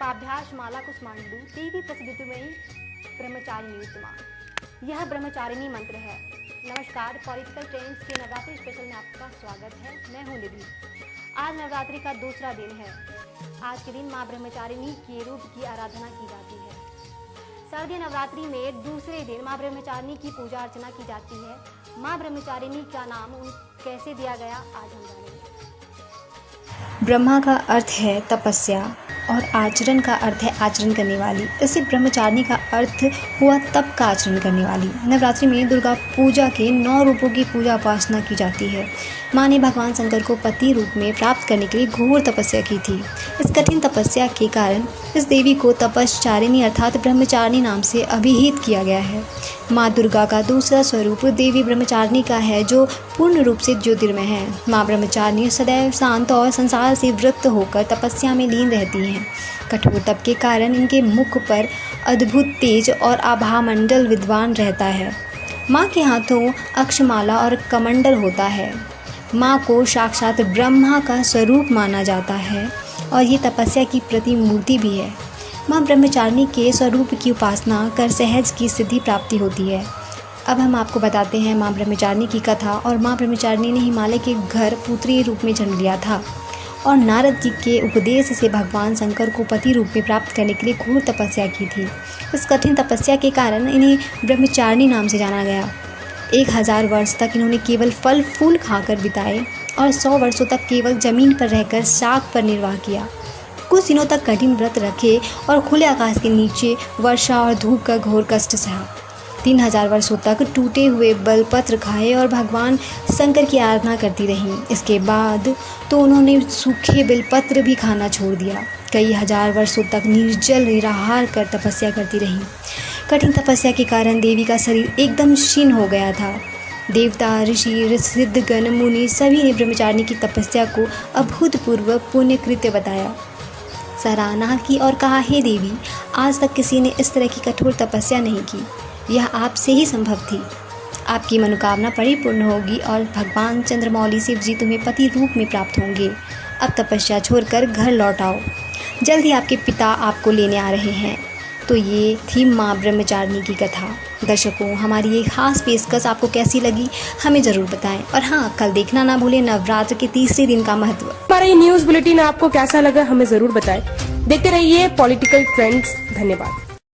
काव्याश माला कुसमांडू देवी प्रसिद्धिमयी ब्रह्मचारिणी उत्तमा। यह ब्रह्मचारिणी मंत्र है। नमस्कार, पॉलिटिकल ट्रेंड्स के नवरात्रि स्पेशल में आपका स्वागत है। मैं हूँ निधि। आज नवरात्रि का दूसरा दिन है। आज के दिन माँ ब्रह्मचारिणी के रूप की आराधना की जाती है। शारदीय नवरात्रि में दूसरे दिन माँ ब्रह्मचारिणी की पूजा अर्चना की जाती है। माँ ब्रह्मचारिणी का नाम कैसे दिया गया, आज हम जानेंगे। ब्रह्मा का अर्थ है तपस्या और आचरण का अर्थ है आचरण करने वाली। इसे ब्रह्मचारिणी का अर्थ हुआ तप का आचरण करने वाली। नवरात्रि में दुर्गा पूजा के 9 रूपों की पूजा उपासना की जाती है। माँ ने भगवान शंकर को पति रूप में प्राप्त करने के लिए घोर तपस्या की थी। इस कठिन तपस्या के कारण इस देवी को तपश्चारिणी अर्थात ब्रह्मचारिणी नाम से अभिहित किया गया है। माँ दुर्गा का दूसरा स्वरूप देवी ब्रह्मचारिणी का है, जो पूर्ण रूप से ज्योतिर्मय है। माँ ब्रह्मचारिणी सदैव शांत और संसार से वृत्त होकर तपस्या में लीन रहती हैं। कठोर तप के कारण इनके मुख पर अद्भुत तेज और आभामंडल विद्वान रहता है। माँ के हाथों अक्षमाला और कमंडल होता है। माँ को साक्षात ब्रह्मा का स्वरूप माना जाता है और ये तपस्या की प्रतिमूर्ति भी है। माँ ब्रह्मचारिणी के स्वरूप की उपासना कर सहज की सिद्धि प्राप्ति होती है। अब हम आपको बताते हैं माँ ब्रह्मचारिणी की कथा। और माँ ब्रह्मचारिणी ने हिमालय के घर पुत्री रूप में जन्म लिया था और नारद जी के उपदेश से भगवान शंकर को पति रूप में प्राप्त करने के लिए घोर तपस्या की थी। इस कठिन तपस्या के कारण इन्हें ब्रह्मचारिणी नाम से जाना गया। 1000 वर्ष तक इन्होंने केवल फल फूल खाकर बिताए और 100 वर्षों तक केवल जमीन पर रहकर शाक पर निर्वाह किया। कुछ दिनों तक कठिन व्रत रखे और खुले आकाश के नीचे वर्षा और धूप का घोर कष्ट सहा। 3000 वर्षों तक टूटे हुए बेलपत्र खाए और भगवान शंकर की आराधना करती रहीं। इसके बाद तो उन्होंने सूखे बेलपत्र भी खाना छोड़ दिया। कई हजार वर्षों तक निर्जल निराहार कर तपस्या करती रहीं। कठिन तपस्या के कारण देवी का शरीर एकदम क्षीण हो गया था। देवता, ऋषि, सिद्धगण, मुनि सभी ने ब्रह्मचारिणी की तपस्या को अभूतपूर्व पुण्य कृत्य बताया, सराहना की और कहा, हे देवी, आज तक किसी ने इस तरह की कठोर तपस्या नहीं की। यह आपसे ही संभव थी। आपकी मनोकामना परिपूर्ण होगी और भगवान चंद्रमौली शिव जी तुम्हें पति रूप में प्राप्त होंगे। अब तपस्या छोड़कर घर लौट आओ। जल्द ही आपके पिता आपको लेने आ रहे हैं। तो ये थी माँ ब्रह्मचारिणी की कथा। दर्शकों, हमारी ये खास पेशकश आपको कैसी लगी, हमें ज़रूर बताएं। और हाँ, कल देखना ना भूलें नवरात्र के तीसरे दिन का महत्व। हमारा ये न्यूज़ बुलेटिन आपको कैसा लगा, हमें ज़रूर बताएं। देखते रहिए पॉलिटिकल ट्रेंड्स। धन्यवाद।